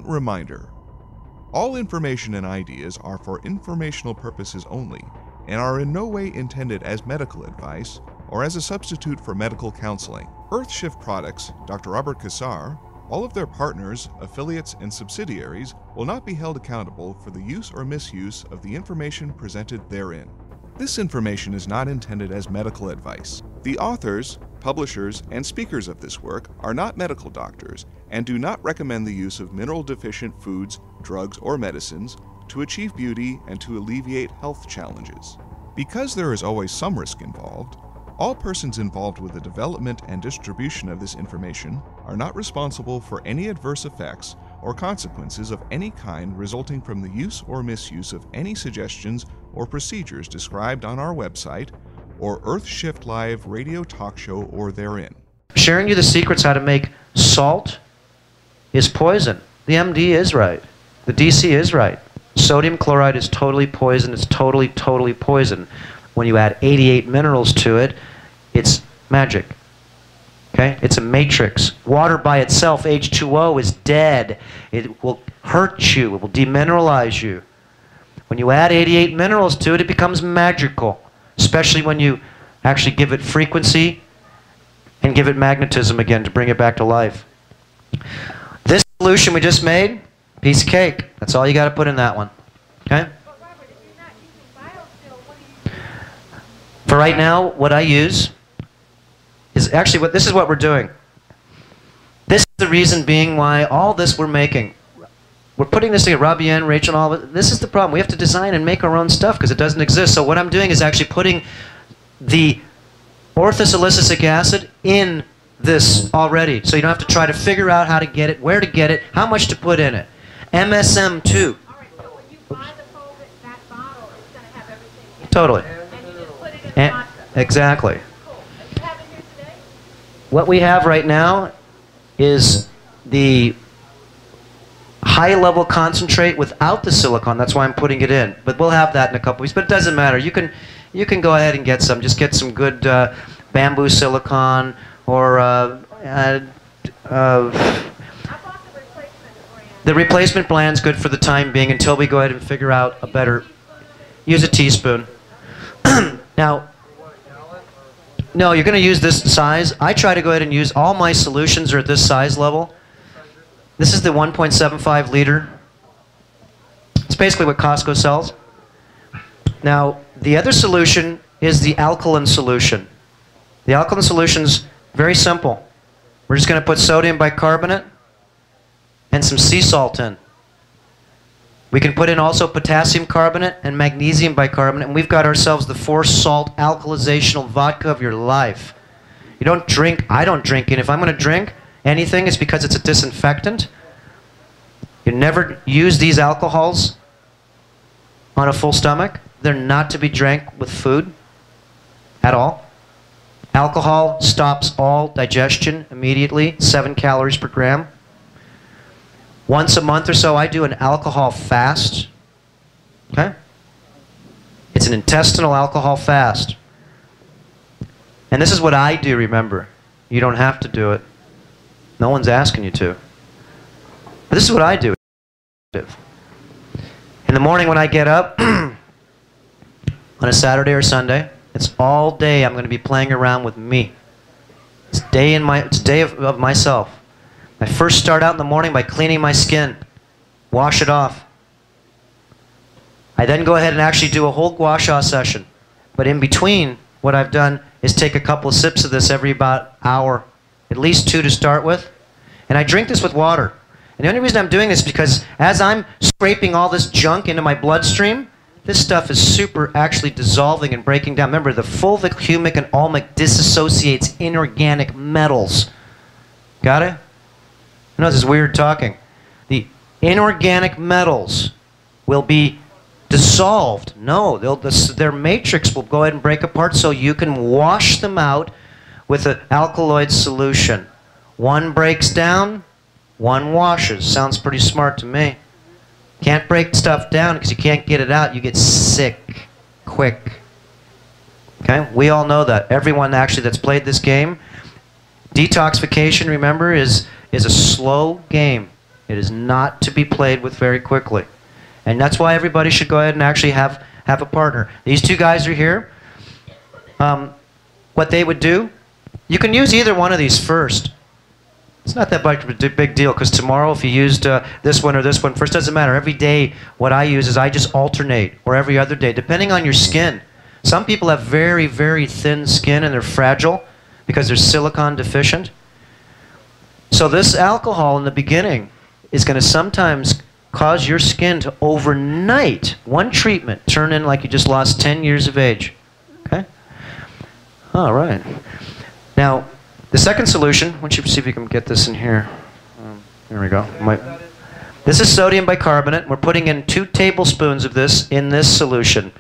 important reminder. All information and ideas are for informational purposes only and are in no way intended as medical advice or as a substitute for medical counseling. Earthshift Products, Dr. Robert Cassar, all of their partners, affiliates, and subsidiaries will not be held accountable for the use or misuse of the information presented therein. This information is not intended as medical advice. The authors, publishers, and speakers of this work are not medical doctors and do not recommend the use of mineral-deficient foods, drugs, or medicines to achieve beauty and to alleviate health challenges. Because there is always some risk involved, all persons involved with the development and distribution of this information are not responsible for any adverse effects or consequences of any kind resulting from the use or misuse of any suggestions or procedures described on our website or Earthshift Live radio talk show or therein. Sharing you the secrets how to make salt is poison. The MD is right. The DC is right. Sodium chloride is totally poison. It's totally poison. When you add 88 minerals to it, it's magic. Okay? It's a matrix. Water by itself, H2O, is dead. It will hurt you. It will demineralize you. When you add 88 minerals to it, it becomes magical. Especially when you actually give it frequency and give it magnetism again to bring it back to life. This solution we just made, piece of cake. That's all you got to put in that one. Okay? But Robert, if you're not using biofilm, what do you use? For right now, what I use is actually this is what we're doing. This is the reason being why all this we're making. We're putting this together, Robbie and Rachel and all of it. This is the problem. We have to design and make our own stuff because it doesn't exist. So what I'm doing is actually putting the orthosilicic acid in this already. So you don't have to try to figure out how to get it, where to get it, how much to put in it. MSM2. All right, so when you buy that bottle, it's going to have everything in it. Totally. And you just put it in the vodka. Exactly. Cool. And you have it here today? What we have right now is the high-level concentrate without the silicone. That's why I'm putting it in. But we'll have that in a couple weeks. But it doesn't matter. You can go ahead and get some. Just get some good bamboo silicone or I bought the replacement brand. the replacement brand's good for the time being until we go ahead and figure out a better. Use a teaspoon. Now, no, you're going to use this size. I try to go ahead and use all my solutions are at this size level. This is the 1.75 liter. It's basically what Costco sells. Now, the other solution is the alkaline solution. The alkaline solution's very simple. We're just going to put sodium bicarbonate and some sea salt in. We can put in also potassium carbonate and magnesium bicarbonate, and we've got ourselves the 4-salt alkalizational vodka of your life. You don't drink, I don't drink it. If I'm going to drink anything, it's because it's a disinfectant. You never use these alcohols on a full stomach. They're not to be drank with food at all. Alcohol stops all digestion immediately, 7 calories per gram. Once a month or so, I do an alcohol fast. Okay? It's an intestinal alcohol fast. And this is what I do, remember. You don't have to do it. No one's asking you to. But this is what I do. In the morning when I get up, on a Saturday or Sunday, it's all day I'm going to be playing around with me. It's a day of myself. I first start out in the morning by cleaning my skin. Wash it off. I then go ahead and actually do a whole gua sha session. But in between, what I've done is take a couple of sips of this every about hour. At least 2 to start with. And I drink this with water. And the only reason I'm doing this is because as I'm scraping all this junk into my bloodstream, this stuff is super actually dissolving and breaking down. Remember, the fulvic, humic, and ulmic disassociates inorganic metals. Got it? I know this is weird talking. The inorganic metals will be dissolved. No, their matrix will go ahead and break apart so you can wash them out with an alkaloid solution. One breaks down, one washes. Sounds pretty smart to me. Can't break stuff down because you can't get it out. You get sick quick. Okay? We all know that. Everyone actually that's played this game. Detoxification, remember, is a slow game. It is not to be played with very quickly. And that's why everybody should go ahead and actually have a partner. These two guys are here. What they would do, you can use either one of these first. It's not that big deal, because tomorrow if you used this one or this one first, doesn't matter. Every day what I use is I just alternate, or every other day, depending on your skin. Some people have very, very thin skin and they're fragile because they're silicone deficient. So this alcohol in the beginning is going to sometimes cause your skin to overnight, one treatment, turn in like you just lost 10 years of age. Okay? All right. Now, the second solution, why don't you see if you can get this in here. There we go. This is sodium bicarbonate. We're putting in 2 tablespoons of this in this solution.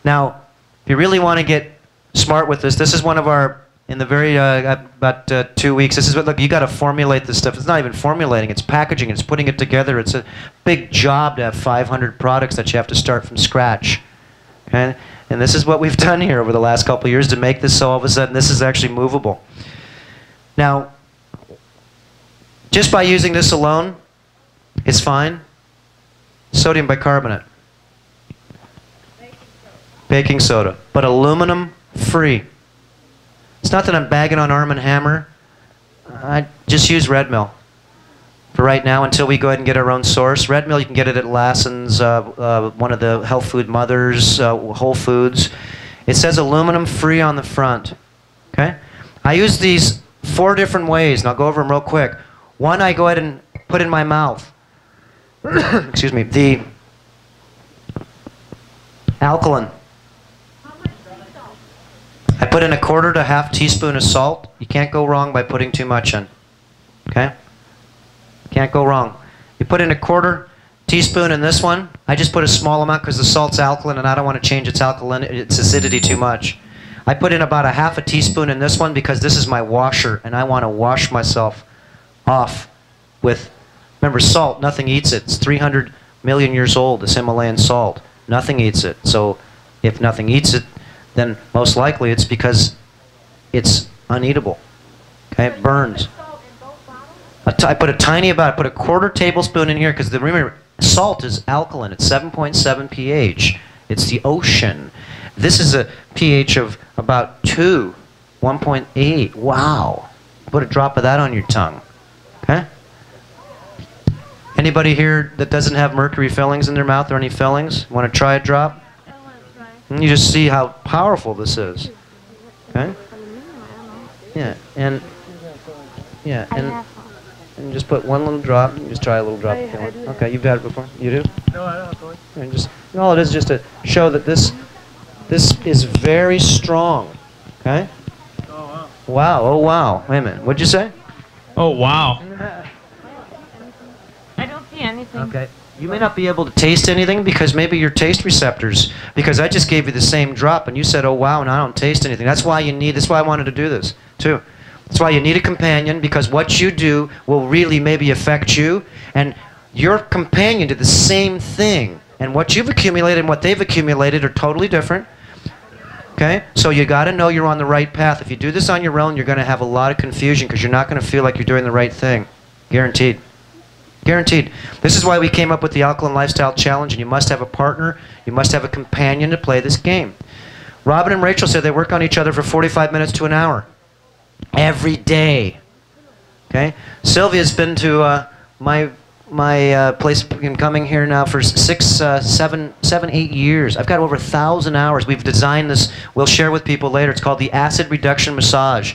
Now, if you really want to get smart with this, this is one of our, in the very, about 2 weeks, this is what, look, you got to formulate this stuff. It's not even formulating, it's packaging, it's putting it together. It's a big job to have 500 products that you have to start from scratch. Okay? And this is what we've done here over the last couple of years to make this so all of a sudden this is actually movable. Now, just by using this alone, it's fine. Sodium bicarbonate. Baking soda, but aluminum free. It's not that I'm bagging on Arm & Hammer. I just use red mill for right now until we go ahead and get our own source. Red mill, you can get it at Lassen's, one of the health food mothers, Whole Foods. It says aluminum free on the front. Okay? I use these 4 different ways, and I'll go over them real quick. One, I go ahead and put in my mouth. Excuse me. The alkaline. I put in 1/4 to 1/2 teaspoon of salt. You can't go wrong by putting too much in. Okay? Can't go wrong. You put in 1/4 teaspoon in this one. I just put a small amount because the salt's alkaline and I don't want to change its acidity too much. I put in about 1/2 teaspoon in this one because this is my washer and I want to wash myself off with, remember, salt, nothing eats it. It's 300 million years old, this Himalayan salt. Nothing eats it. So if nothing eats it, then most likely it's because it's uneatable. Okay, it burns. I put a tiny I put 1/4 tablespoon in here because remember, salt is alkaline. It's 7.7 pH. It's the ocean. This is a pH of about 2, 1.8. Wow. Put a drop of that on your tongue. Okay? Anybody here that doesn't have mercury fillings in their mouth or any fillings? Want to try a drop? And you just see how powerful this is. Okay? Yeah, and just put one little drop. You just try a little drop. Okay, you've had it before. You do? No, I don't. And just all it is just to show that this is very strong. Okay? Oh wow. Wow. Oh wow. Wait a minute. What'd you say? Oh wow. I don't see anything. Okay. You may not be able to taste anything because maybe your taste receptors, because I just gave you the same drop and you said, oh wow, and I don't taste anything. That's why I wanted to do this too. That's why you need a companion, because what you do will really maybe affect you, and your companion did the same thing. And what you've accumulated and what they've accumulated are totally different. Okay? So you got to know you're on the right path. If you do this on your own, you're going to have a lot of confusion because you're not going to feel like you're doing the right thing. Guaranteed. Guaranteed. This is why we came up with the Alkaline Lifestyle Challenge, and you must have a partner, you must have a companion to play this game. Robin and Rachel said they work on each other for 45 minutes to an hour. Every day. Okay? Sylvia's been to my place, been coming here now for 7, 8 years. I've got over 1,000 hours. We've designed this, we'll share with people later. It's called the Acid Reduction Massage.